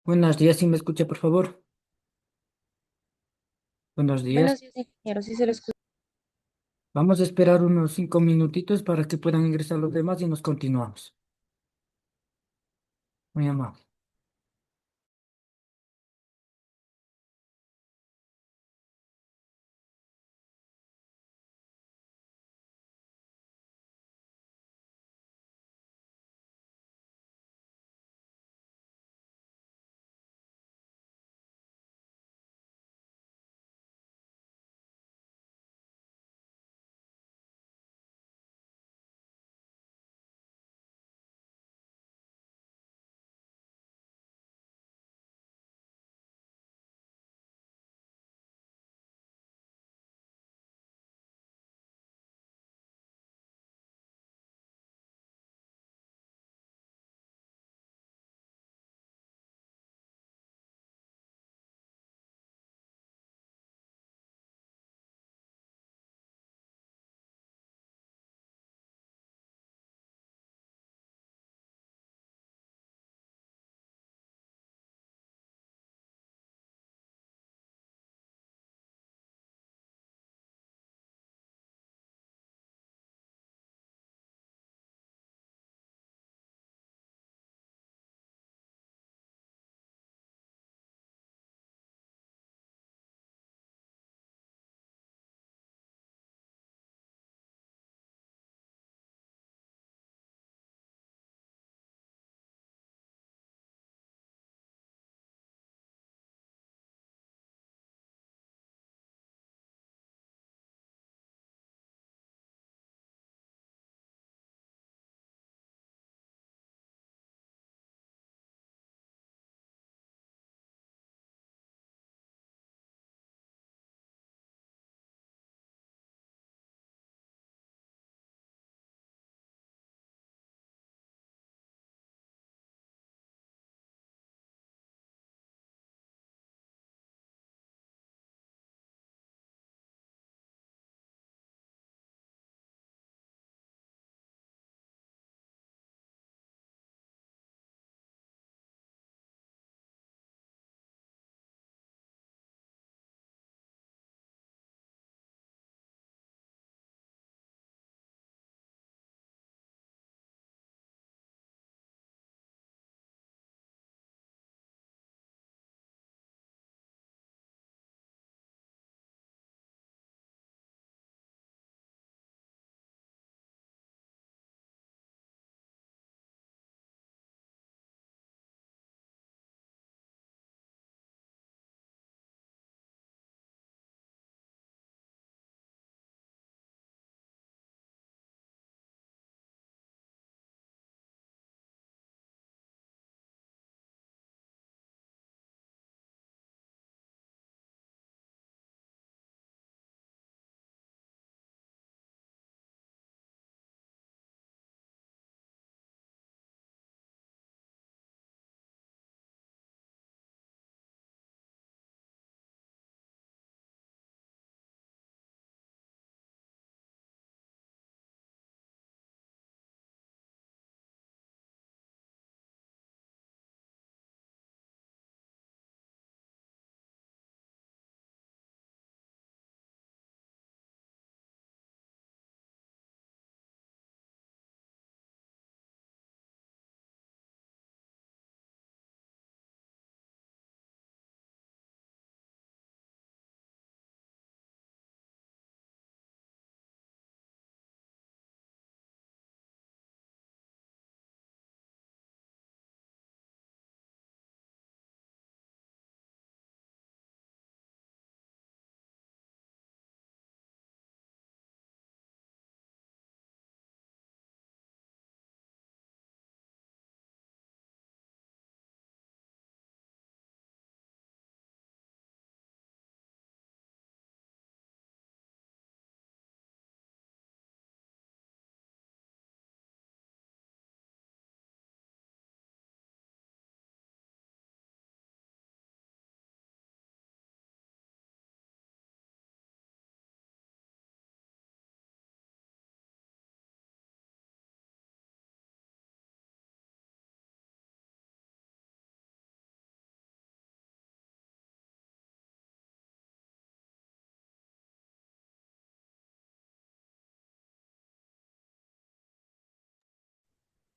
Buenos días, si me escucha, por favor. Buenos días. Buenos días, ingeniero. Sí se lo escucha. Vamos a esperar unos 5 minutitos para que puedan ingresar los demás y nos continuamos. Muy amable.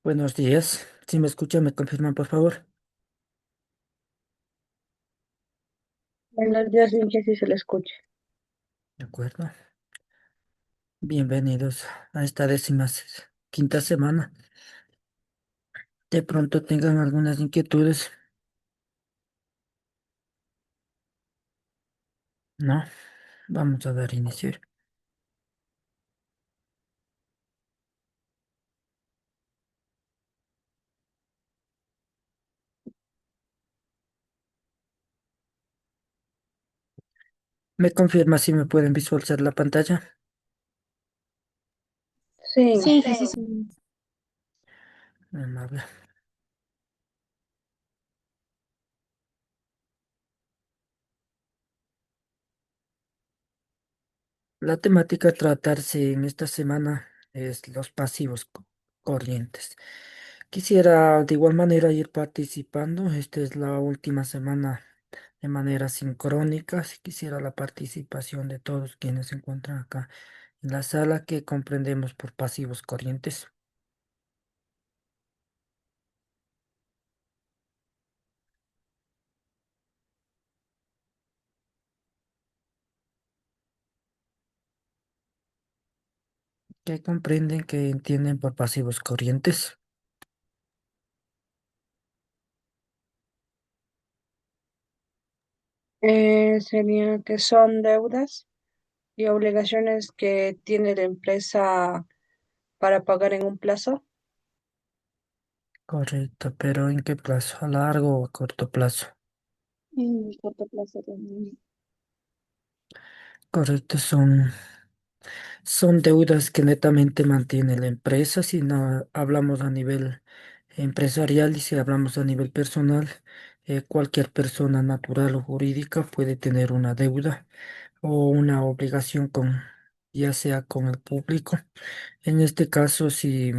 Buenos días. Si me escuchan, me confirman, por favor. Buenos días, Cintia, si se le escucha. De acuerdo. Bienvenidos a esta quinta semana. De pronto tengan algunas inquietudes. No, vamos a dar inicio. ¿Me confirma si me pueden visualizar la pantalla? Sí, sí. Amable. La temática a tratarse en esta semana es los pasivos corrientes. Quisiera de igual manera ir participando. Esta es la última semana de manera sincrónica. Si quisiera la participación de todos quienes se encuentran acá en la sala que comprendemos por pasivos corrientes. ¿Qué comprenden, que entienden por pasivos corrientes? Sería que son deudas y obligaciones que tiene la empresa para pagar en un plazo. Correcto, pero ¿en qué plazo? ¿A largo o a corto plazo? En corto plazo también. Correcto, son deudas que netamente mantiene la empresa. Si no hablamos a nivel empresarial y si hablamos a nivel personal, cualquier persona natural o jurídica puede tener una deuda o una obligación ya sea con el público. En este caso, si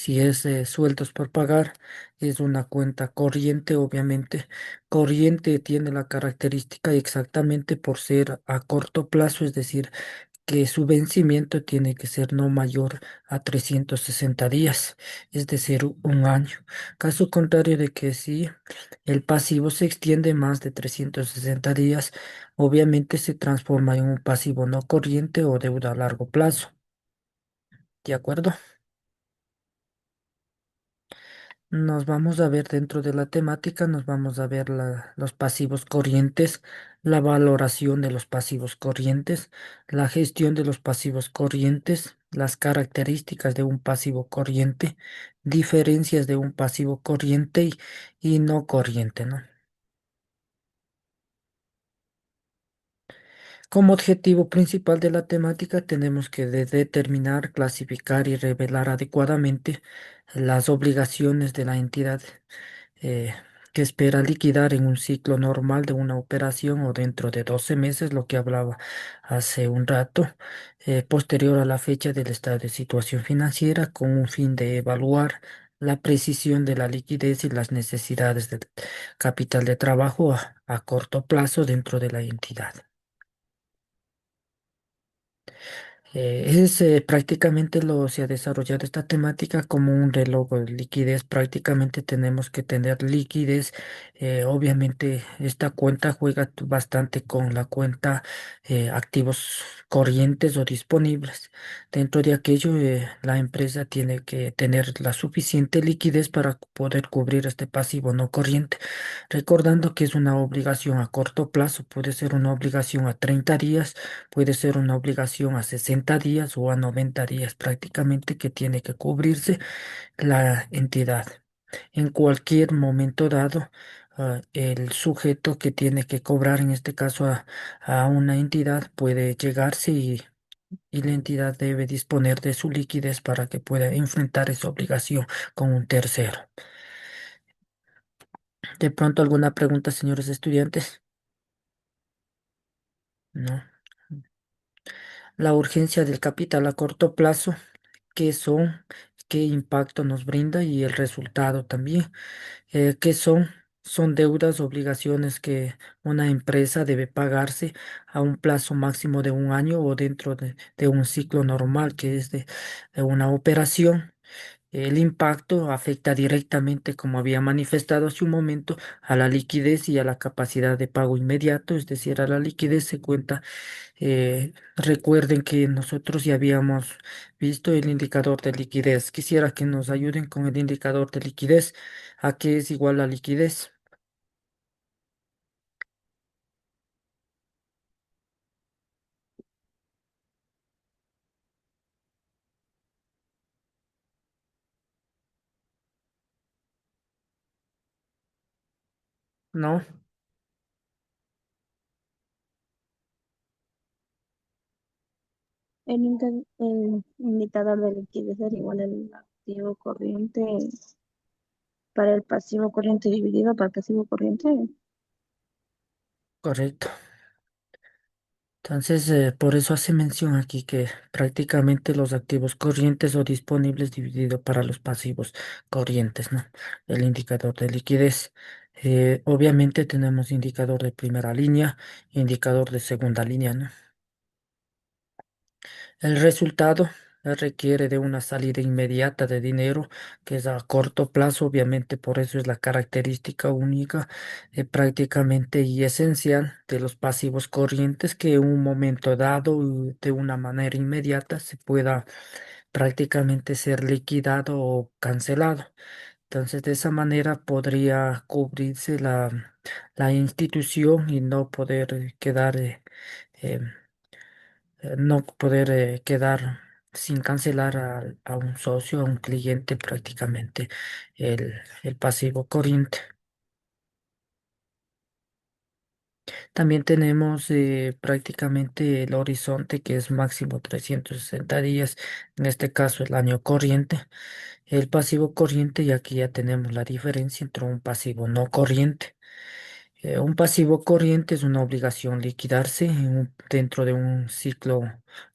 es sueldos por pagar, es una cuenta corriente, obviamente. Corriente tiene la característica exactamente por ser a corto plazo, es decir, que su vencimiento tiene que ser no mayor a 360 días, es decir, un año. Caso contrario de que si el pasivo se extiende más de 360 días, obviamente se transforma en un pasivo no corriente o deuda a largo plazo. ¿De acuerdo? Nos vamos a ver dentro de la temática, nos vamos a ver los pasivos corrientes, la valoración de los pasivos corrientes, la gestión de los pasivos corrientes, las características de un pasivo corriente, diferencias de un pasivo corriente y no corriente, ¿no? Como objetivo principal de la temática tenemos que determinar, clasificar y revelar adecuadamente las obligaciones de la entidad eh, que espera liquidar en un ciclo normal de una operación o dentro de 12 meses, lo que hablaba hace un rato, posterior a la fecha del estado de situación financiera, con un fin de evaluar la precisión de la liquidez y las necesidades del capital de trabajo a corto plazo dentro de la entidad. Prácticamente se ha desarrollado esta temática como un reloj de liquidez. Prácticamente tenemos que tener liquidez. Obviamente esta cuenta juega bastante con la cuenta activos corrientes o disponibles. Dentro de aquello, la empresa tiene que tener la suficiente liquidez para poder cubrir este pasivo no corriente. Recordando que es una obligación a corto plazo, puede ser una obligación a 30 días. Puede ser una obligación a 60 días o a 90 días prácticamente que tiene que cubrirse la entidad. En cualquier momento dado, el sujeto que tiene que cobrar, en este caso a una entidad, puede llegarse y la entidad debe disponer de su liquidez para que pueda enfrentar esa obligación con un tercero. De pronto, ¿alguna pregunta, señores estudiantes? No. La urgencia del capital a corto plazo, qué son, qué impacto nos brinda y el resultado también. ¿Qué son? Son deudas, obligaciones que una empresa debe pagarse a un plazo máximo de un año o dentro de un ciclo normal que es de una operación. el impacto afecta directamente, como había manifestado hace un momento, a la liquidez y a la capacidad de pago inmediato, es decir, a la liquidez se cuenta. Recuerden que nosotros ya habíamos visto el indicador de liquidez. Quisiera que nos ayuden con el indicador de liquidez. ¿A qué es igual la liquidez? ¿No? El indicador de liquidez es igual al activo corriente para el pasivo corriente dividido para el pasivo corriente. Correcto. Entonces, por eso hace mención aquí que prácticamente los activos corrientes o disponibles dividido para los pasivos corrientes, ¿no? El indicador de liquidez. Obviamente tenemos indicador de primera línea, indicador de segunda línea, ¿no? El resultado requiere de una salida inmediata de dinero, que es a corto plazo, obviamente por eso es la característica única, prácticamente y esencial de los pasivos corrientes, que en un momento dado, de una manera inmediata, se pueda prácticamente ser liquidado o cancelado. Entonces, de esa manera podría cubrirse la institución y no poder quedar em, no poder quedar sin cancelar a un socio, a un cliente prácticamente el pasivo corriente. También tenemos prácticamente el horizonte que es máximo 360 días, en este caso el año corriente. El pasivo corriente y aquí ya tenemos la diferencia entre un pasivo no corriente. Un pasivo corriente es una obligación liquidarse dentro de un ciclo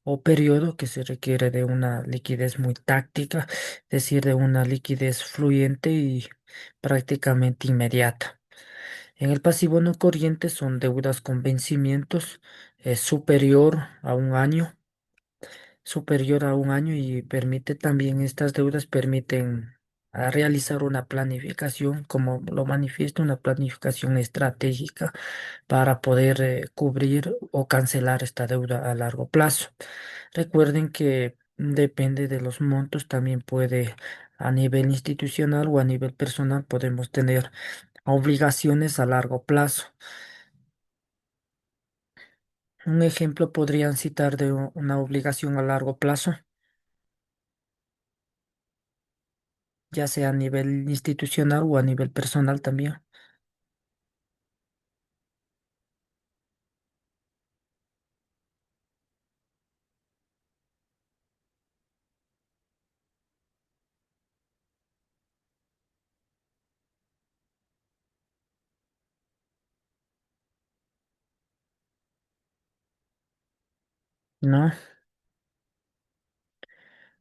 o periodo que se requiere de una liquidez muy táctica, es decir, de una liquidez fluyente y prácticamente inmediata. En el pasivo no corriente son deudas con vencimientos superior a un año, superior a un año y permite también, estas deudas permiten realizar una planificación, como lo manifiesta, una planificación estratégica para poder cubrir o cancelar esta deuda a largo plazo. Recuerden que depende de los montos, también puede a nivel institucional o a nivel personal podemos tener obligaciones a largo plazo. Un ejemplo podrían citar de una obligación a largo plazo, ya sea a nivel institucional o a nivel personal también. ¿No?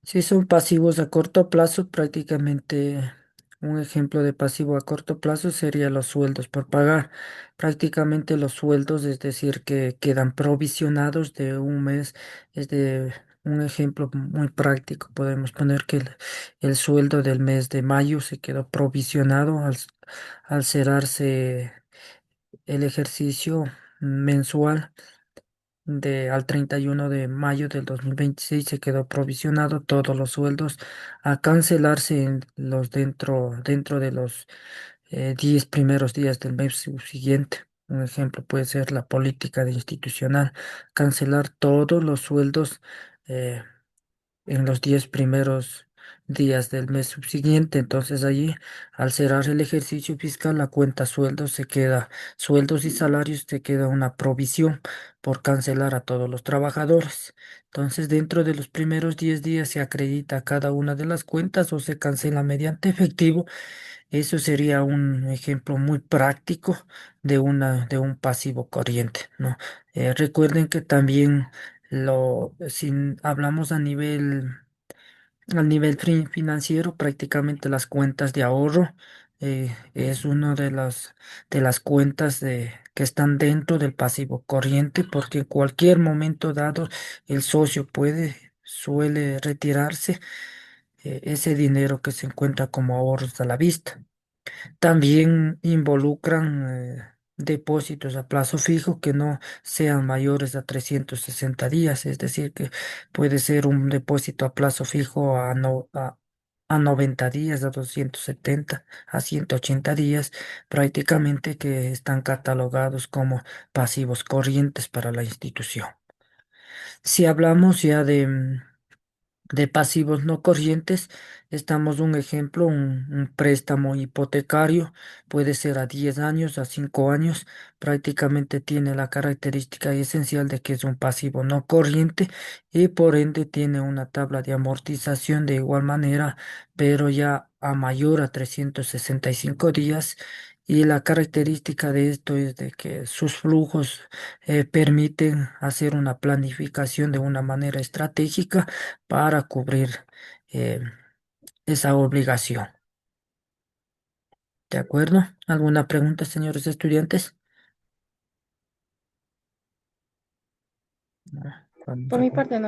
Si son pasivos a corto plazo, prácticamente un ejemplo de pasivo a corto plazo sería los sueldos por pagar. Prácticamente los sueldos, es decir, que quedan provisionados de un mes, es de un ejemplo muy práctico. Podemos poner que el sueldo del mes de mayo se quedó provisionado al cerrarse el ejercicio mensual al 31 de mayo del 2026 se quedó provisionado todos los sueldos a cancelarse en dentro de los 10 primeros días del mes siguiente. Un ejemplo puede ser la política de institucional, cancelar todos los sueldos eh, en los 10 primeros días del mes subsiguiente. Entonces allí, al cerrar el ejercicio fiscal, la cuenta sueldos se queda, sueldos y salarios se queda una provisión por cancelar a todos los trabajadores. Entonces, dentro de los primeros 10 días se acredita cada una de las cuentas o se cancela mediante efectivo. Eso sería un ejemplo muy práctico de un pasivo corriente, ¿no? Recuerden que también si hablamos a nivel financiero, prácticamente las cuentas de ahorro es una de las cuentas que están dentro del pasivo corriente, porque en cualquier momento dado el socio suele retirarse ese dinero que se encuentra como ahorros a la vista. También involucran depósitos a plazo fijo que no sean mayores a 360 días, es decir, que puede ser un depósito a plazo fijo a 90 días, a 270, a 180 días, prácticamente que están catalogados como pasivos corrientes para la institución. Si hablamos ya de pasivos no corrientes, estamos un ejemplo, un préstamo hipotecario, puede ser a 10 años, a 5 años, prácticamente tiene la característica esencial de que es un pasivo no corriente y por ende tiene una tabla de amortización de igual manera, pero ya a mayor a 365 días. Y la característica de esto es de que sus flujos permiten hacer una planificación de una manera estratégica para cubrir eh, esa obligación. ¿De acuerdo? ¿Alguna pregunta, señores estudiantes? No. Vamos Por a, mi parte, no.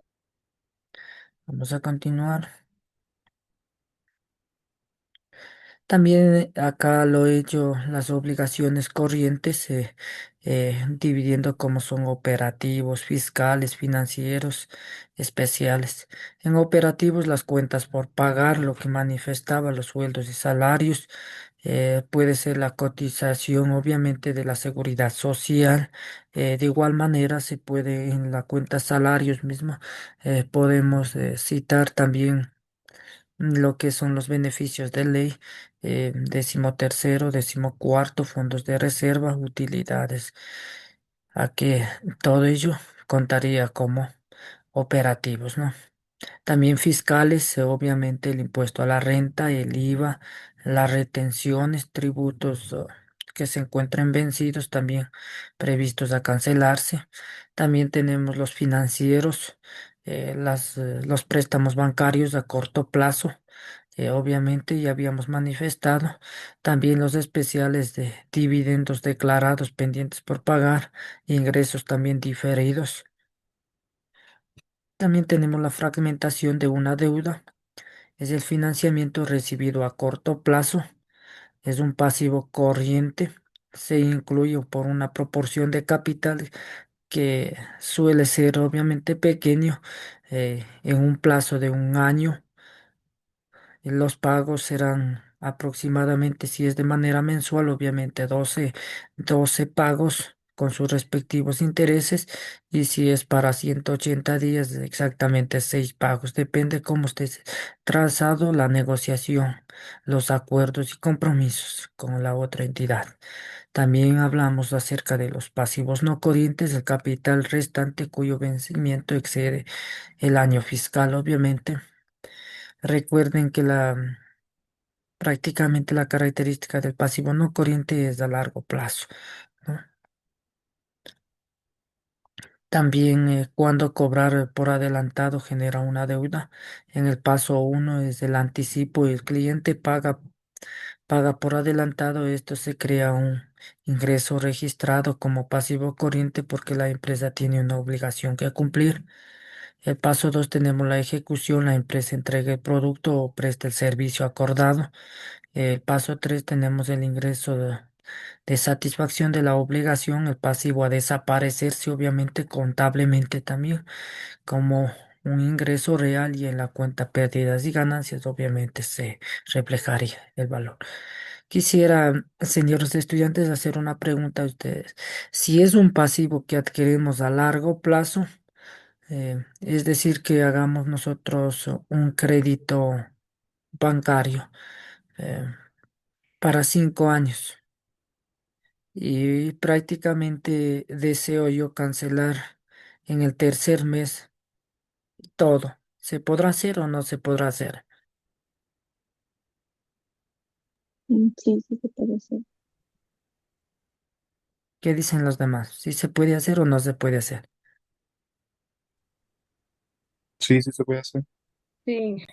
vamos a continuar. También acá lo he hecho las obligaciones corrientes, dividiendo como son operativos, fiscales, financieros, especiales. En operativos, las cuentas por pagar, lo que manifestaba los sueldos y salarios, puede ser la cotización, obviamente, de la seguridad social. De igual manera, se puede en la cuenta salarios misma, podemos citar también lo que son los beneficios de ley, 13º, 14º, fondos de reserva, utilidades, a que todo ello contaría como operativos, ¿no? También fiscales, obviamente el impuesto a la renta, el IVA, las retenciones, tributos que se encuentren vencidos, también previstos a cancelarse. También tenemos los financieros, los préstamos bancarios a corto plazo. Obviamente ya habíamos manifestado también los especiales de dividendos declarados pendientes por pagar, ingresos también diferidos. También tenemos la fragmentación de una deuda. Es el financiamiento recibido a corto plazo. Es un pasivo corriente. Se incluye por una proporción de capital que suele ser obviamente pequeño en un plazo de un año. Los pagos serán aproximadamente, si es de manera mensual, obviamente 12 pagos con sus respectivos intereses, y si es para 180 días, exactamente 6 pagos. Depende cómo esté trazado la negociación, los acuerdos y compromisos con la otra entidad. También hablamos acerca de los pasivos no corrientes, el capital restante cuyo vencimiento excede el año fiscal, obviamente. Recuerden que prácticamente la característica del pasivo no corriente es a largo plazo, ¿no? También cuando cobrar por adelantado genera una deuda. En el paso uno es el anticipo. El cliente paga por adelantado. Esto se crea un ingreso registrado como pasivo corriente porque la empresa tiene una obligación que cumplir. El paso 2 tenemos la ejecución. La empresa entrega el producto o presta el servicio acordado. El paso 3 tenemos el ingreso de satisfacción de la obligación, el pasivo a desaparecerse, obviamente contablemente también, como un ingreso real, y en la cuenta pérdidas y ganancias, obviamente se reflejaría el valor. Quisiera, señores estudiantes, hacer una pregunta a ustedes. Si es un pasivo que adquirimos a largo plazo, es decir, que hagamos nosotros un crédito bancario eh, para 5 años. Y prácticamente deseo yo cancelar en el tercer mes todo. ¿Se podrá hacer o no se podrá hacer? Sí, sí se puede hacer. ¿Qué dicen los demás? ¿Si se puede hacer o no se puede hacer? Sí, sí se puede hacer. Sí,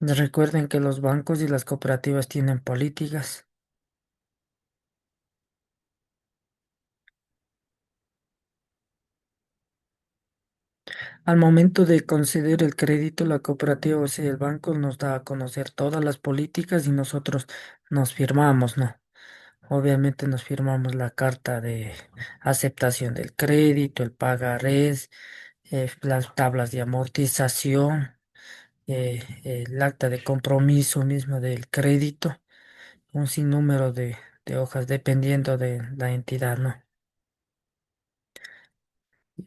Recuerden que los bancos y las cooperativas tienen políticas. Al momento de conceder el crédito, la cooperativa, o sea, el banco nos da a conocer todas las políticas y nosotros nos firmamos, ¿no? Obviamente nos firmamos la carta de aceptación del crédito, el pagarés, las tablas de amortización, el acta de compromiso mismo del crédito, un sinnúmero de hojas dependiendo de la entidad, ¿no?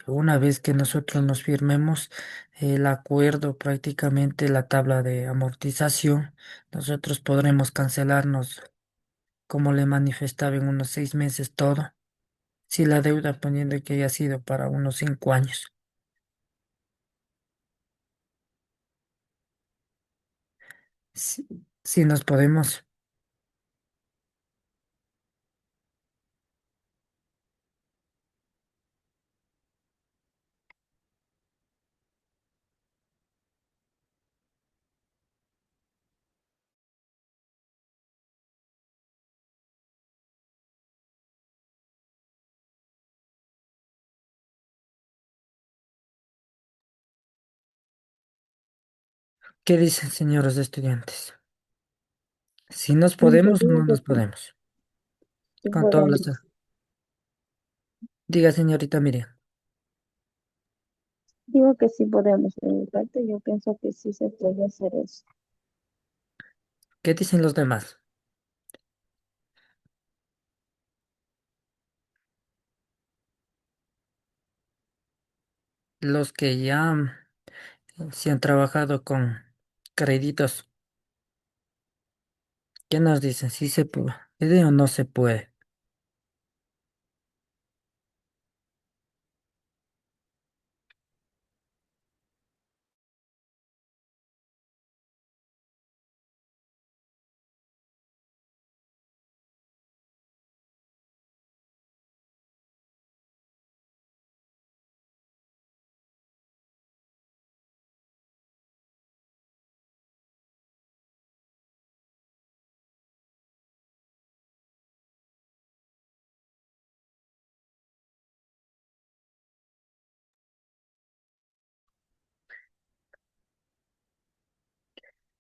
Una vez que nosotros nos firmemos el acuerdo, prácticamente la tabla de amortización, nosotros podremos cancelarnos, como le manifestaba, en unos 6 meses todo, si la deuda poniendo que haya sido para unos 5 años. Si, si nos podemos, ¿qué dicen, señores estudiantes? Si nos Yo podemos o digo no que nos podemos, sí con todas podemos. las... Diga, señorita Miriam, Digo que sí podemos. En parte, yo pienso que sí se puede hacer eso. ¿qué dicen los demás? Los que ya se han trabajado con créditos. ¿Qué nos dicen? ¿Si se puede o no se puede?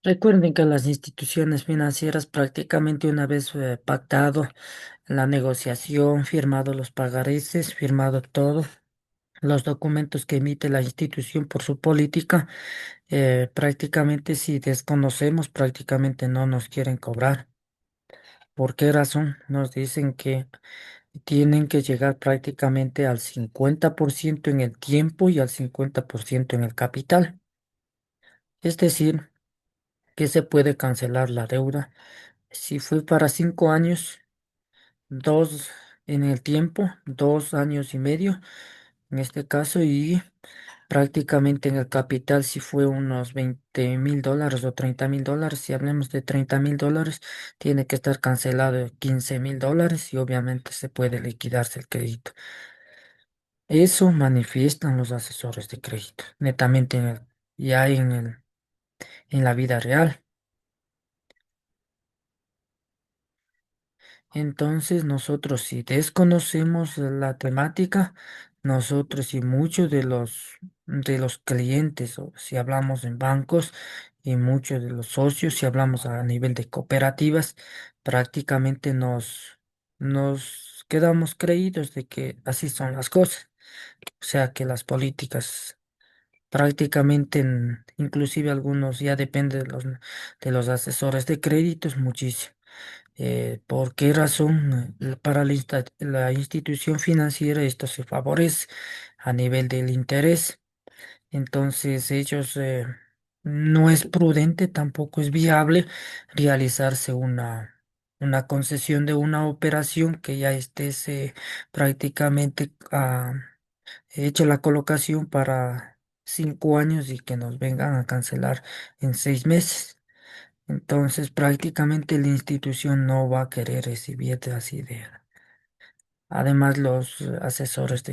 Recuerden que las instituciones financieras, prácticamente una vez pactado la negociación, firmado los pagareces, firmado todo, los documentos que emite la institución por su política, prácticamente si desconocemos, prácticamente no nos quieren cobrar. ¿Por qué razón? Nos dicen que tienen que llegar prácticamente al 50% en el tiempo y al 50% en el capital. Es decir, que se puede cancelar la deuda. Si fue para 5 años, dos en el tiempo, 2 años y medio en este caso, y prácticamente en el capital si fue unos $20.000 o $30.000. Si hablemos de $30.000, tiene que estar cancelado $15.000 y obviamente se puede liquidarse el crédito. Eso manifiestan los asesores de crédito, netamente ya en la vida real. Entonces nosotros si desconocemos la temática, nosotros y muchos de los clientes, o si hablamos en bancos y muchos de los socios, si hablamos a nivel de cooperativas, prácticamente nos quedamos creídos de que así son las cosas. O sea que las políticas prácticamente, inclusive algunos ya depende de los asesores de créditos muchísimo. ¿Por qué razón? Para la institución financiera esto se favorece a nivel del interés. Entonces ellos, no es prudente, tampoco es viable realizarse una concesión de una operación que ya esté prácticamente hecho la colocación para 5 años y que nos vengan a cancelar en 6 meses. Entonces, prácticamente la institución no va a querer recibir de así de. Además, los asesores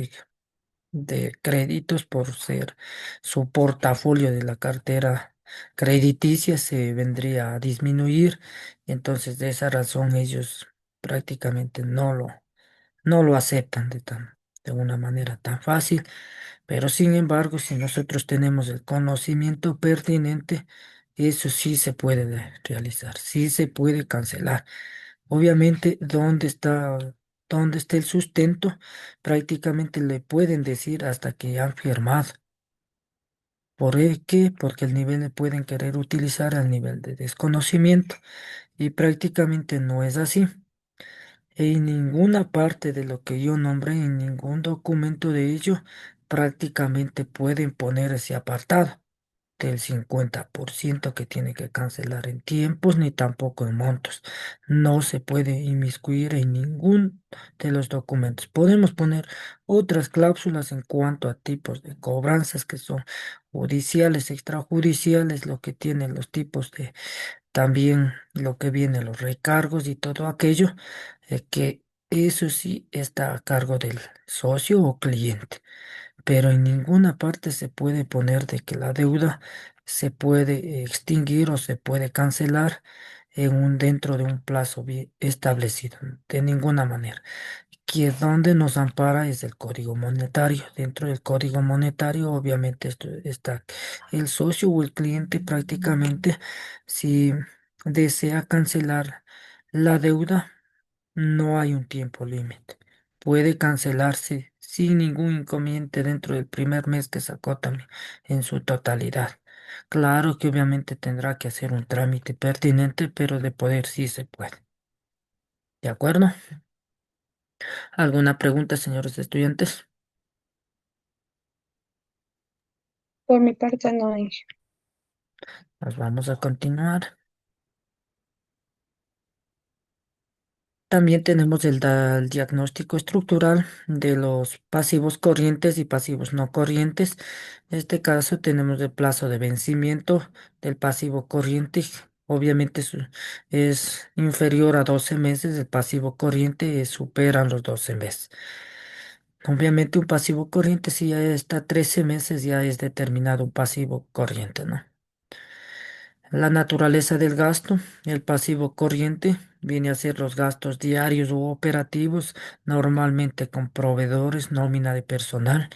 de créditos, por ser su portafolio de la cartera crediticia, se vendría a disminuir. Entonces, de esa razón, ellos prácticamente no lo aceptan de tan. de una manera tan fácil. Pero sin embargo, si nosotros tenemos el conocimiento pertinente, eso sí se puede realizar, sí se puede cancelar. Obviamente, dónde está el sustento? Prácticamente le pueden decir hasta que han firmado. ¿Por qué? Porque el nivel le pueden querer utilizar al nivel de desconocimiento y prácticamente no es así. En ninguna parte de lo que yo nombré, en ningún documento de ello, prácticamente pueden poner ese apartado del 50% que tiene que cancelar en tiempos ni tampoco en montos. No se puede inmiscuir en ningún de los documentos. Podemos poner otras cláusulas en cuanto a tipos de cobranzas que son judiciales, extrajudiciales, lo que tienen los tipos de, también lo que viene, los recargos y todo aquello, que eso sí está a cargo del socio o cliente, pero en ninguna parte se puede poner de que la deuda se puede extinguir o se puede cancelar dentro de un plazo bien establecido, de ninguna manera. Que donde nos ampara es el código monetario. Dentro del código monetario, obviamente, esto está el socio o el cliente prácticamente, si desea cancelar la deuda, no hay un tiempo límite. Puede cancelarse sin ningún inconveniente dentro del primer mes que sacó también en su totalidad. Claro que obviamente tendrá que hacer un trámite pertinente, pero de poder sí se puede. ¿De acuerdo? ¿Alguna pregunta, señores estudiantes? Por mi parte no hay. Nos vamos a continuar. También tenemos el diagnóstico estructural de los pasivos corrientes y pasivos no corrientes. En este caso tenemos el plazo de vencimiento del pasivo corriente. Obviamente es inferior a 12 meses, el pasivo corriente supera los 12 meses. Obviamente un pasivo corriente si ya está 13 meses ya es determinado un pasivo corriente, ¿no? La naturaleza del gasto, el pasivo corriente, viene a ser los gastos diarios u operativos, normalmente con proveedores, nómina de personal.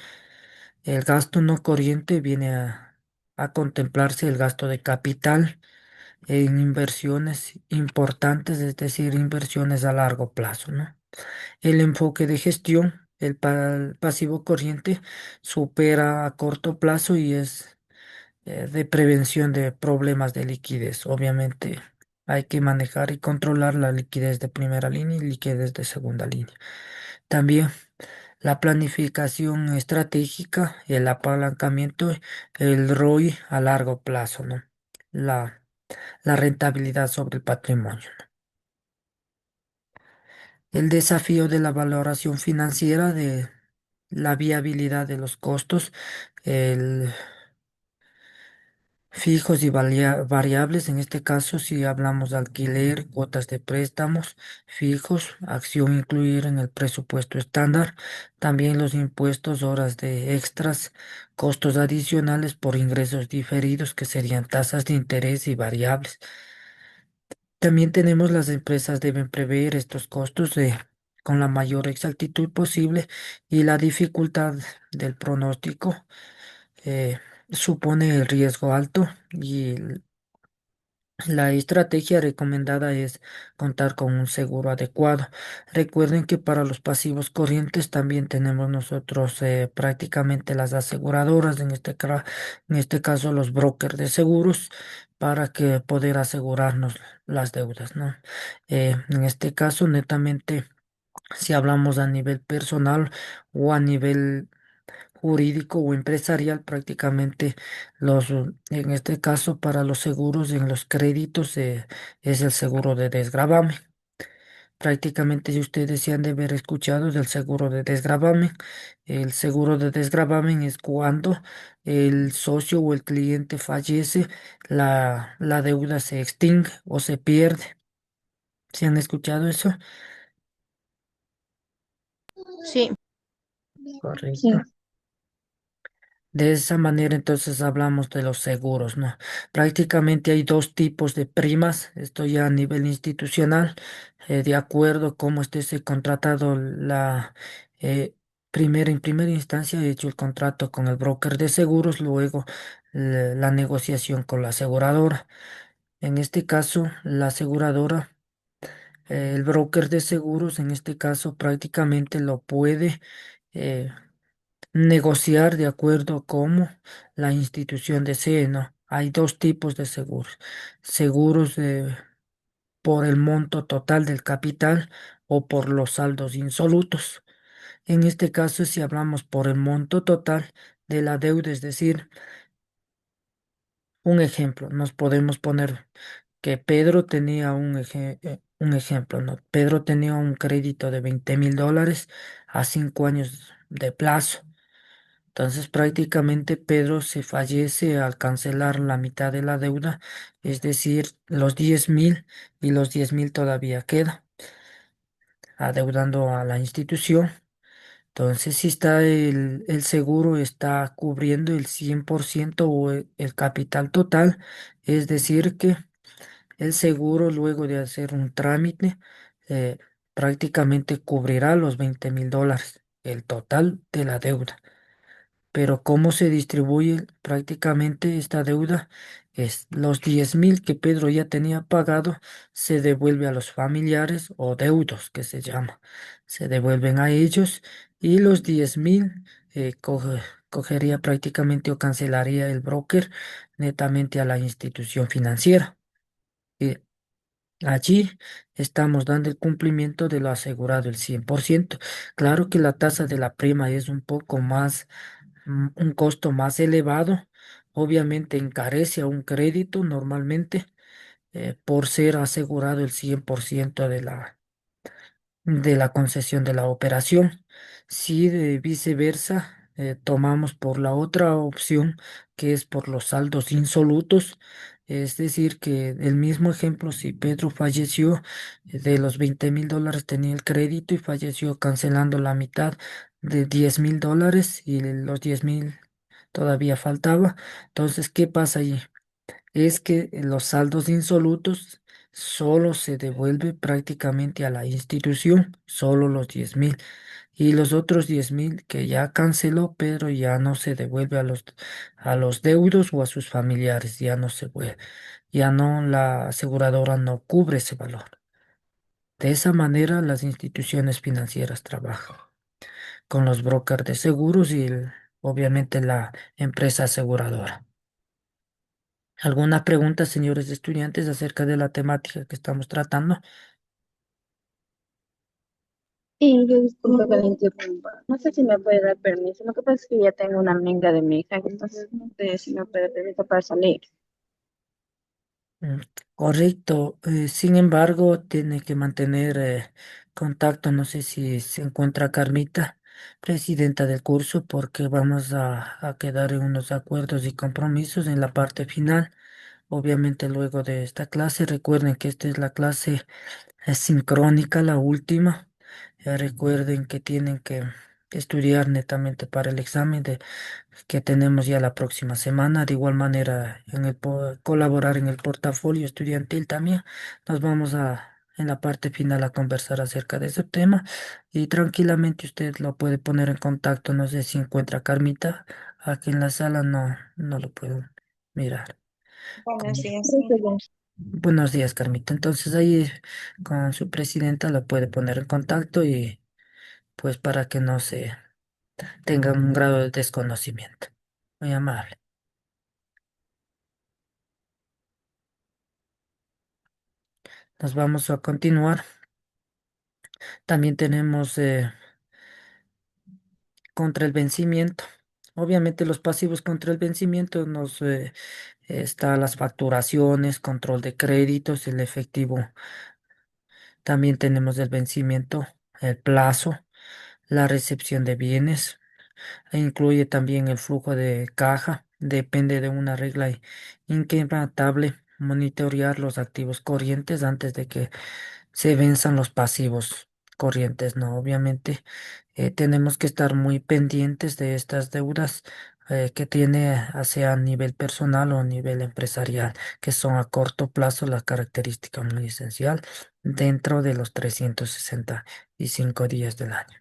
El gasto no corriente viene a contemplarse el gasto de capital en inversiones importantes, es decir, inversiones a largo plazo, ¿no? El enfoque de gestión, el pasivo corriente, supera a corto plazo y es de prevención de problemas de liquidez. Obviamente hay que manejar y controlar la liquidez de primera línea y liquidez de segunda línea. También la planificación estratégica, el apalancamiento, el ROI a largo plazo, ¿no? La, la rentabilidad sobre el patrimonio. El desafío de la valoración financiera de la viabilidad de los costos, el fijos y variables. En este caso, si hablamos de alquiler, cuotas de préstamos fijos, acción incluir en el presupuesto estándar, también los impuestos, horas de extras, costos adicionales por ingresos diferidos, que serían tasas de interés y variables. También tenemos las empresas deben prever estos costos con la mayor exactitud posible y la dificultad del pronóstico eh, supone el riesgo alto y la estrategia recomendada es contar con un seguro adecuado. Recuerden que para los pasivos corrientes también tenemos nosotros prácticamente las aseguradoras, en este caso los brokers de seguros, para que poder asegurarnos las deudas, ¿no? En este caso, netamente, si hablamos a nivel personal o a nivel jurídico o empresarial, prácticamente en este caso para los seguros en los créditos es el seguro de desgravamen. Prácticamente si ustedes se han de haber escuchado del seguro de desgravamen, el seguro de desgravamen es cuando el socio o el cliente fallece, la deuda se extingue o se pierde. ¿Se han escuchado eso? Sí, Correcto. sí. De esa manera entonces hablamos de los seguros, ¿no? Prácticamente hay dos tipos de primas, esto ya a nivel institucional, de acuerdo a cómo esté se contratado eh, en primera instancia he hecho el contrato con el broker de seguros, luego la negociación con la aseguradora. En este caso, la aseguradora, el broker de seguros, en este caso prácticamente lo puede eh, negociar de acuerdo a cómo la institución desee, ¿no? Hay dos tipos de seguros. Seguros por el monto total del capital o por los saldos insolutos. En este caso, si hablamos por el monto total de la deuda, es decir, un ejemplo, nos podemos poner que Pedro tenía un ejemplo, ¿no? Pedro tenía un crédito de $20,000 a 5 años de plazo. Entonces, prácticamente Pedro se fallece al cancelar la mitad de la deuda, es decir, los 10,000 y los 10,000 todavía queda, adeudando a la institución. Entonces, si está el seguro está cubriendo el 100% o el capital total, es decir, que el seguro luego de hacer un trámite eh, prácticamente cubrirá los $20,000, el total de la deuda. Pero cómo se distribuye prácticamente esta deuda es los 10,000 que Pedro ya tenía pagado se devuelve a los familiares o deudos que se llama. Se devuelven a ellos y los 10,000 cogería prácticamente o cancelaría el broker netamente a la institución financiera. Y allí estamos dando el cumplimiento de lo asegurado el 100%. Claro que la tasa de la prima es un poco más un costo más elevado, obviamente encarece a un crédito normalmente por ser asegurado el 100% de la concesión de la operación. Si de viceversa tomamos por la otra opción, que es por los saldos insolutos, es decir, que el mismo ejemplo, si Pedro falleció, de los $20,000 tenía el crédito y falleció cancelando la mitad de $10,000 y los 10,000 todavía faltaba. Entonces, ¿qué pasa allí? Es que los saldos insolutos solo se devuelve prácticamente a la institución, solo los 10,000. Y los otros 10,000 que ya canceló, pero ya no se devuelve a los deudos o a sus familiares, ya no se vuelve, ya no, la aseguradora no cubre ese valor. De esa manera las instituciones financieras trabajan con los brokers de seguros y obviamente la empresa aseguradora. ¿Alguna pregunta, señores estudiantes, acerca de la temática que estamos tratando? Y yo disculpe que la interrumpa. No sé si me puede dar permiso. Lo que pasa es que ya tengo una amiga de mi hija, entonces no sé si me puede permiso para salir. Mm, Correcto. Sin embargo, tiene que mantener contacto. No sé si se encuentra Carmita, presidenta del curso, porque vamos a quedar en unos acuerdos y compromisos en la parte final. Obviamente, luego de esta clase, recuerden que esta es la clase sincrónica, la última. Recuerden que tienen que estudiar netamente para el examen que tenemos ya la próxima semana. De igual manera, colaborar en el portafolio estudiantil también. Nos vamos en la parte final a conversar acerca de ese tema y tranquilamente usted lo puede poner en contacto. No sé si encuentra a Carmita. Aquí en la sala no lo puedo mirar. Buenos Con- días. Creo que ya. Buenos días, Carmita. Entonces ahí con su presidenta lo puede poner en contacto y pues para que no se tenga un grado de desconocimiento. Muy amable. Nos vamos a continuar. También tenemos contra el vencimiento. Obviamente los pasivos contra el vencimiento está las facturaciones, control de créditos, el efectivo. También tenemos el vencimiento, el plazo, la recepción de bienes. E incluye también el flujo de caja. Depende de una regla inquebrantable. Monitorear los activos corrientes antes de que se venzan los pasivos corrientes, ¿no? Obviamente tenemos que estar muy pendientes de estas deudas que tiene, sea a nivel personal o a nivel empresarial, que son a corto plazo la característica muy esencial dentro de los 365 días del año.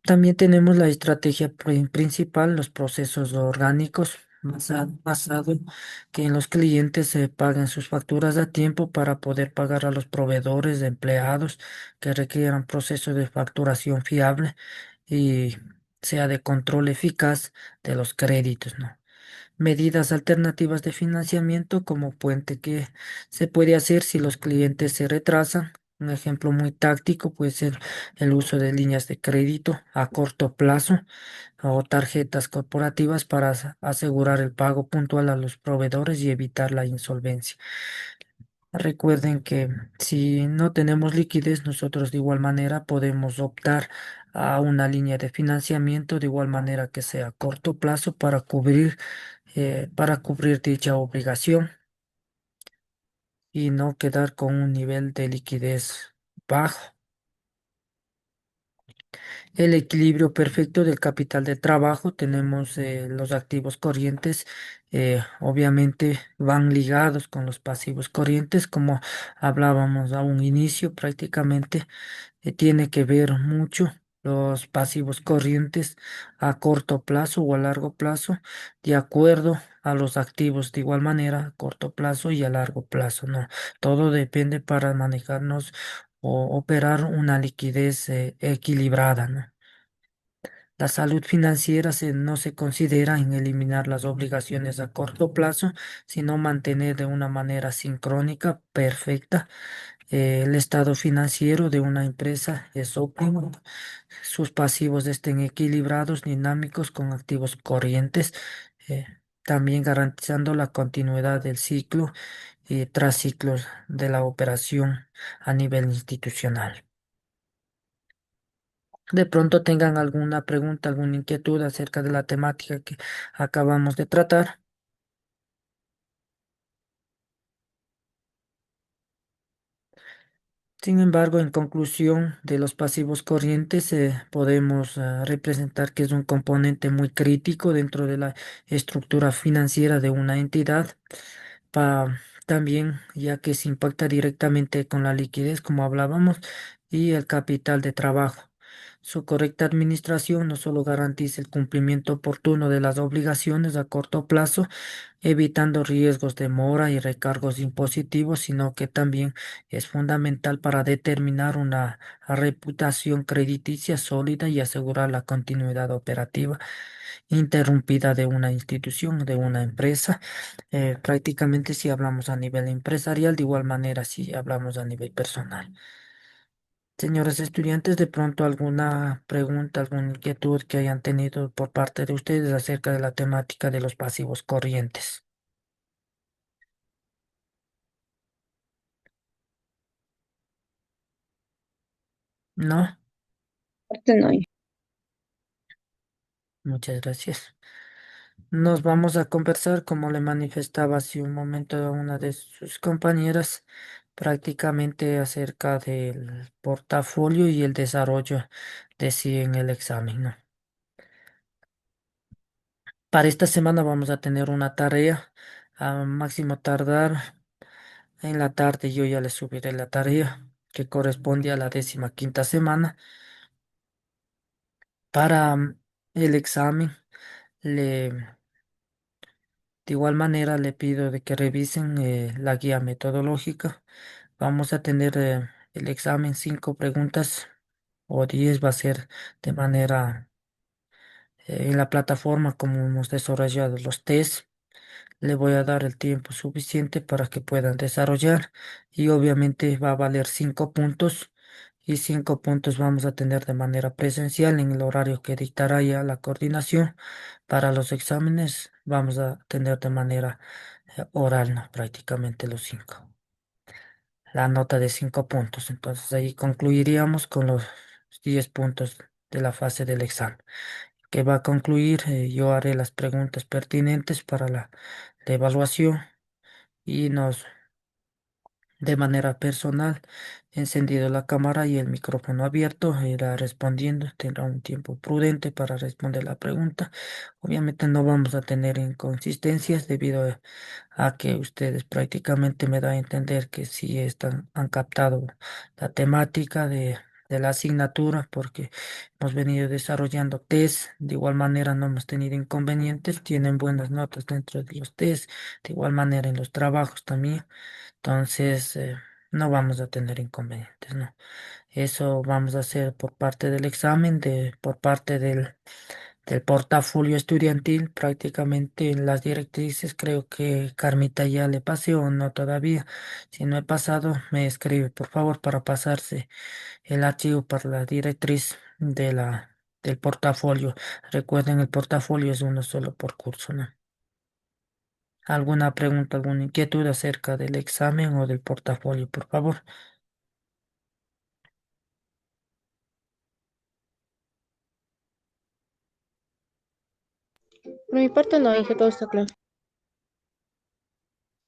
También tenemos la estrategia principal, los procesos orgánicos, basado que en los clientes se paguen sus facturas a tiempo para poder pagar a los proveedores de empleados que requieran proceso de facturación fiable y sea de control eficaz de los créditos, ¿no? Medidas alternativas de financiamiento como puente que se puede hacer si los clientes se retrasan. Un ejemplo muy táctico puede ser el uso de líneas de crédito a corto plazo o tarjetas corporativas para asegurar el pago puntual a los proveedores y evitar la insolvencia. Recuerden que si no tenemos liquidez, nosotros de igual manera podemos optar a una línea de financiamiento de igual manera que sea a corto plazo para cubrir dicha obligación y no quedar con un nivel de liquidez bajo. El equilibrio perfecto del capital de trabajo, tenemos los activos corrientes, obviamente van ligados con los pasivos corrientes, como hablábamos a un inicio prácticamente. Tiene que ver mucho los pasivos corrientes a corto plazo o a largo plazo, de acuerdo a los activos de igual manera a corto plazo y a largo plazo, ¿no? Todo depende para manejarnos o operar una liquidez equilibrada, ¿no? La salud financiera no se considera en eliminar las obligaciones a corto plazo, sino mantener de una manera sincrónica, perfecta, el estado financiero de una empresa es óptimo. Sus pasivos estén equilibrados, dinámicos con activos corrientes, eh, también garantizando la continuidad del ciclo y tras ciclos de la operación a nivel institucional. De pronto tengan alguna pregunta, alguna inquietud acerca de la temática que acabamos de tratar. Sin embargo, en conclusión de los pasivos corrientes, podemos representar que es un componente muy crítico dentro de la estructura financiera de una entidad. También, ya que se impacta directamente con la liquidez, como hablábamos, y el capital de trabajo. Su correcta administración no solo garantiza el cumplimiento oportuno de las obligaciones a corto plazo, evitando riesgos de mora y recargos impositivos, sino que también es fundamental para determinar una reputación crediticia sólida y asegurar la continuidad operativa interrumpida de una institución, de una empresa. Prácticamente si hablamos a nivel empresarial, de igual manera si hablamos a nivel personal. Señores estudiantes, de pronto alguna pregunta, alguna inquietud que hayan tenido por parte de ustedes acerca de la temática de los pasivos corrientes. ¿No? Parte no hay. Muchas gracias. Nos vamos a conversar, como le manifestaba hace un momento a una de sus compañeras, prácticamente acerca del portafolio y el desarrollo de sí en el examen, ¿no? Para esta semana vamos a tener una tarea, a máximo tardar en la tarde yo ya le subiré la tarea que corresponde a la 15ª semana. Para el examen, le de igual manera, le pido de que revisen la guía metodológica. Vamos a tener el examen 5 preguntas o 10 va a ser de manera en la plataforma como hemos desarrollado los test. Le voy a dar el tiempo suficiente para que puedan desarrollar y obviamente va a valer 5 puntos y 5 puntos vamos a tener de manera presencial en el horario que dictará ya la coordinación. Para los exámenes vamos a tener de manera oral, ¿no? Prácticamente los 5. La nota de 5 puntos. Entonces ahí concluiríamos con los 10 puntos de la fase del examen que va a concluir. Yo haré las preguntas pertinentes para la evaluación y nos, de manera personal, encendido la cámara y el micrófono abierto, irá respondiendo. Tendrá un tiempo prudente para responder la pregunta. Obviamente no vamos a tener inconsistencias debido a que ustedes prácticamente me da a entender que sí han captado la temática de la asignatura porque hemos venido desarrollando test. De igual manera no hemos tenido inconvenientes, tienen buenas notas dentro de los test, de igual manera en los trabajos también. Entonces, no vamos a tener inconvenientes, ¿no? Eso vamos a hacer por parte del examen, por parte del portafolio estudiantil, prácticamente las directrices. Creo que Carmita ya le pasé o no todavía. Si no he pasado, me escribe por favor para pasarse el archivo para la directriz del portafolio. Recuerden, el portafolio es uno solo por curso, ¿no? ¿Alguna pregunta, alguna inquietud acerca del examen o del portafolio, por favor? Por mi parte no, dije todo está claro.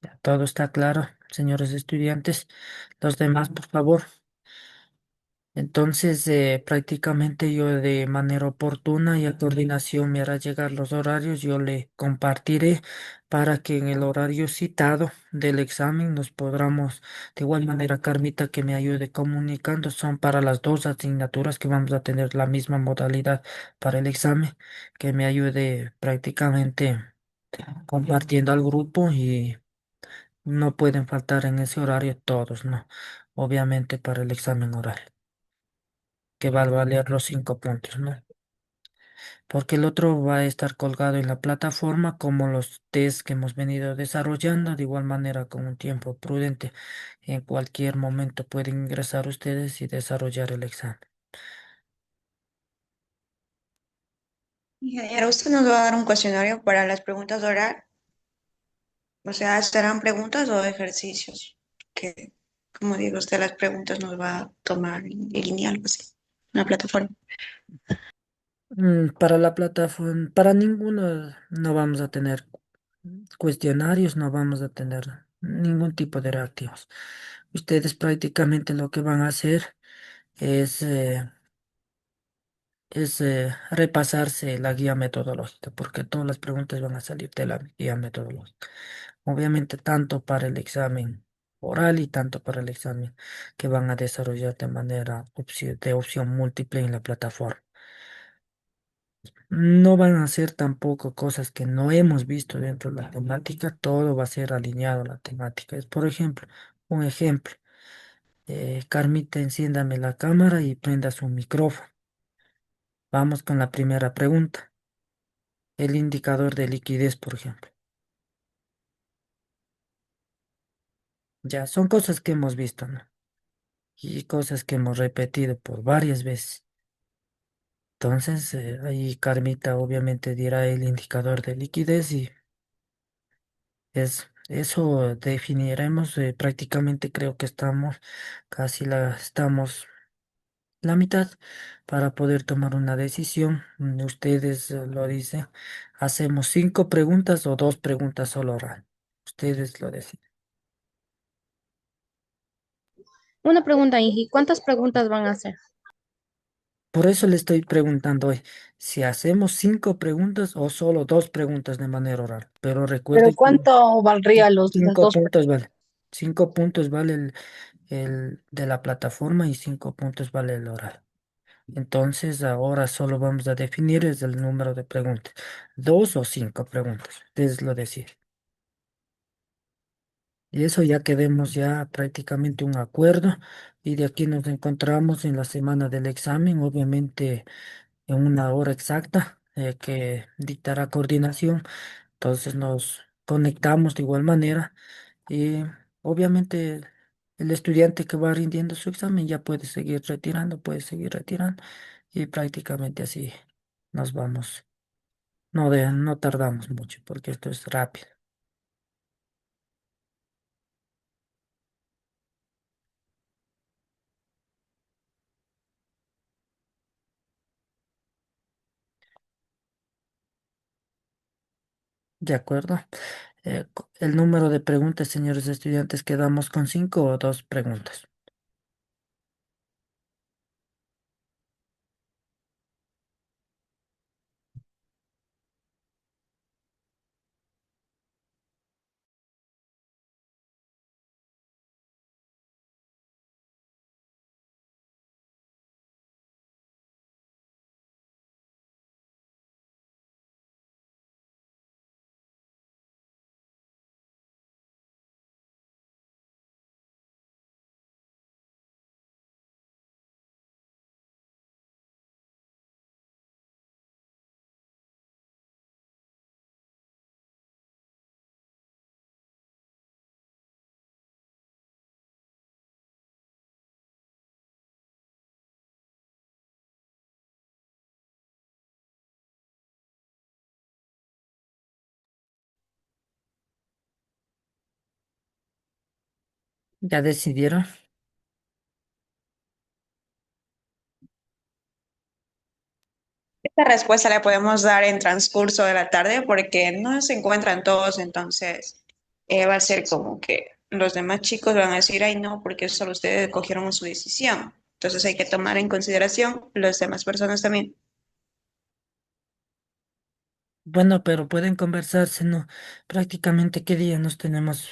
Ya, todo está claro, señores estudiantes. Los demás, por favor. Entonces, prácticamente yo de manera oportuna y a coordinación me hará llegar los horarios, yo le compartiré para que en el horario citado del examen nos podamos, de igual manera, Carmita, que me ayude comunicando, son para las dos asignaturas que vamos a tener la misma modalidad para el examen, que me ayude prácticamente compartiendo al grupo y no pueden faltar en ese horario todos, ¿no? Obviamente para el examen oral, que va a valer los 5 puntos, ¿no? Porque el otro va a estar colgado en la plataforma como los test que hemos venido desarrollando, de igual manera con un tiempo prudente. En cualquier momento pueden ingresar ustedes y desarrollar el examen. Ingeniero, usted nos va a dar un cuestionario para las preguntas oral, o sea, serán preguntas o ejercicios, que, como digo, usted las preguntas nos va a tomar en línea, algo así, una plataforma. Para la plataforma, para ninguno no vamos a tener cuestionarios, no vamos a tener ningún tipo de reactivos. Ustedes prácticamente lo que van a hacer es, eh, es repasarse la guía metodológica, porque todas las preguntas van a salir de la guía metodológica. Obviamente, tanto para el examen oral y tanto para el examen que van a desarrollar de manera de opción múltiple en la plataforma. No van a ser tampoco cosas que no hemos visto dentro de la temática, todo va a ser alineado a la temática. Es, por ejemplo, un ejemplo. Carmita, enciéndame la cámara y prenda su micrófono. Vamos con la primera pregunta. El indicador de liquidez, por ejemplo. Ya, son cosas que hemos visto, ¿no? Y cosas que hemos repetido por varias veces. Entonces, ahí Carmita obviamente dirá el indicador de liquidez y eso definiremos. Prácticamente creo que estamos la mitad para poder tomar una decisión. Ustedes lo dicen. ¿Hacemos 5 preguntas o 2 preguntas solo oral? Ustedes lo deciden. Una pregunta, Ingi, ¿cuántas preguntas van a hacer? Por eso le estoy preguntando hoy si hacemos 5 preguntas o solo 2 preguntas de manera oral. Pero Pero recuerde que ¿cuánto valdría las cinco dos puntos preguntas? vale. 5 puntos vale el de la plataforma y 5 puntos vale el oral. Entonces ahora solo vamos a definir es el número de preguntas. 2 o 5 preguntas. Ustedes lo deciden. Y eso ya quedemos ya prácticamente un acuerdo. Y de aquí nos encontramos en la semana del examen, obviamente en una hora exacta que dictará coordinación. Entonces nos conectamos de igual manera y obviamente el estudiante que va rindiendo su examen ya puede seguir retirando y prácticamente así nos vamos. No tardamos mucho porque esto es rápido. ¿De acuerdo? El número de preguntas, señores estudiantes, quedamos con 5 o 2 preguntas. ¿Ya decidieron? Esta respuesta la podemos dar en transcurso de la tarde porque no se encuentran todos, entonces va a ser como que los demás chicos van a decir, ay no, porque solo ustedes cogieron su decisión. Entonces hay que tomar en consideración las demás personas también. Bueno, pero pueden conversarse, ¿no? Prácticamente, ¿qué día nos tenemos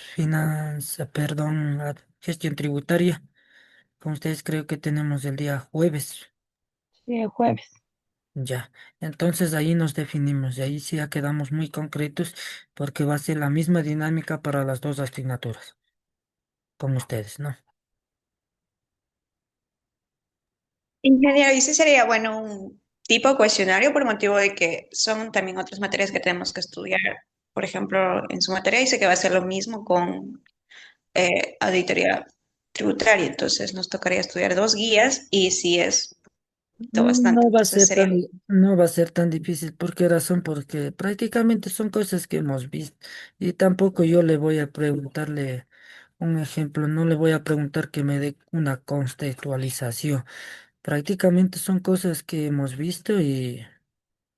gestión tributaria? Con ustedes creo que tenemos el día jueves. Sí, el jueves. Ya, entonces ahí nos definimos y ahí sí ya quedamos muy concretos porque va a ser la misma dinámica para las dos asignaturas, con ustedes, ¿no? Ingeniero, y sí sería bueno un tipo cuestionario por motivo de que son también otras materias que tenemos que estudiar. Por ejemplo, en su materia dice que va a ser lo mismo con auditoría tributaria, entonces nos tocaría estudiar dos guías y si es bastante, No va a entonces ser sería. no va a ser tan difícil. ¿Por qué razón? Porque prácticamente son cosas que hemos visto y tampoco yo le voy a preguntarle un ejemplo, no le voy a preguntar que me dé una contextualización. Prácticamente son cosas que hemos visto y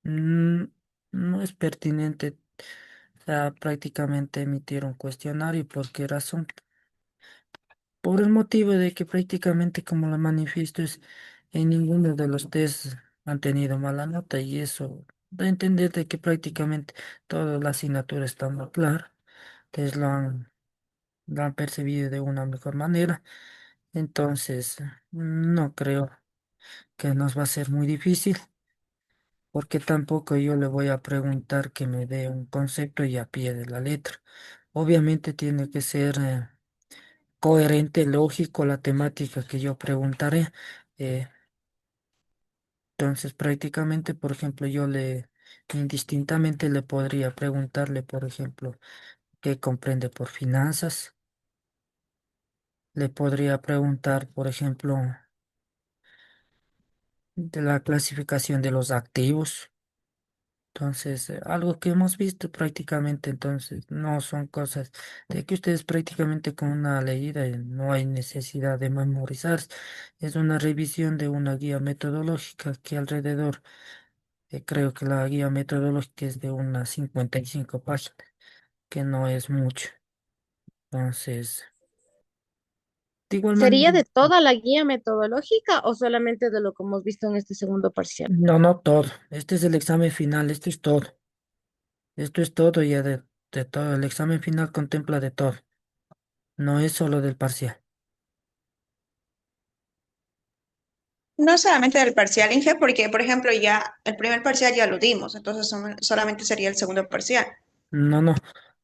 mm, no es pertinente, o sea, prácticamente emitir un cuestionario. ¿Por qué razón? Por el motivo de que prácticamente, como lo manifiesto, es en ninguno de los test han tenido mala nota y eso da a entender de que prácticamente toda la asignatura está muy clara, ustedes lo han percibido de una mejor manera. Entonces, no creo que nos va a ser muy difícil, porque tampoco yo le voy a preguntar que me dé un concepto y a pie de la letra. Obviamente tiene que ser coherente, lógico la temática que yo preguntaré. Eh, entonces, prácticamente, por ejemplo, indistintamente le podría preguntarle, por ejemplo, qué comprende por finanzas. Le podría preguntar, por ejemplo, de la clasificación de los activos. Entonces, algo que hemos visto prácticamente, entonces, no son cosas de que ustedes prácticamente con una leída no hay necesidad de memorizar. Es una revisión de una guía metodológica que alrededor, creo que la guía metodológica es de unas 55 páginas, que no es mucho. Entonces, de igual ¿Sería manera, de toda la guía metodológica o solamente de lo que hemos visto en este segundo parcial? no, no todo. Este es el examen final, esto es todo. Esto es todo ya de todo. El examen final contempla de todo. No es solo del parcial. No solamente del parcial, Inge, porque, por ejemplo, ya el primer parcial ya lo dimos, entonces solamente sería el segundo parcial. No, no.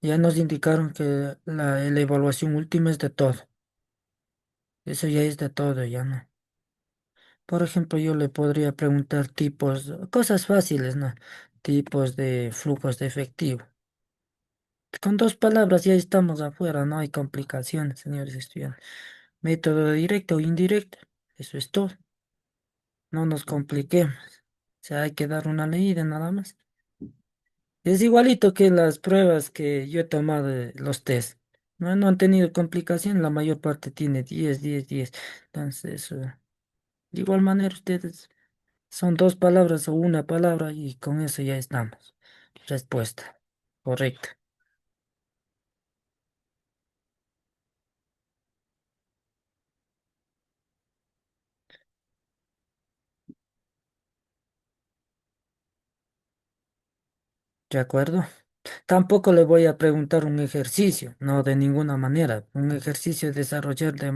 Ya nos indicaron que la evaluación última es de todo. Eso ya es de todo, ya no. Por ejemplo, yo le podría preguntar tipos, cosas fáciles, ¿no? Tipos de flujos de efectivo. Con dos palabras ya estamos afuera, no hay complicaciones, señores estudiantes. Método directo o indirecto, eso es todo. No nos compliquemos. O sea, hay que dar una leída nada más. Es igualito que las pruebas que yo he tomado, los test. No, no han tenido complicación, la mayor parte tiene 10. Entonces, de igual manera, ustedes son dos palabras o una palabra y con eso ya estamos. Respuesta. Correcta. ¿De acuerdo? Tampoco le voy a preguntar un ejercicio, no de ninguna manera. Un ejercicio desarrollar de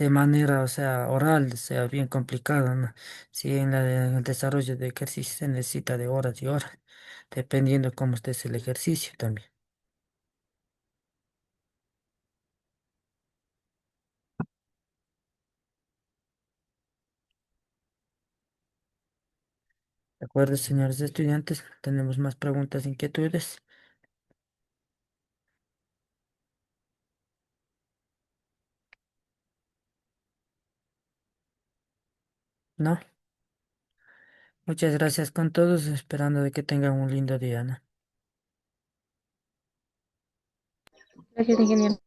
manera, o sea, oral, sea bien complicado, ¿no? Si en el desarrollo de ejercicio se necesita de horas y horas, dependiendo cómo esté el ejercicio también. ¿De acuerdo, señores estudiantes? ¿Tenemos más preguntas, inquietudes? ¿No? Muchas gracias con todos, esperando de que tengan un lindo día, ¿no? Gracias, ingeniero.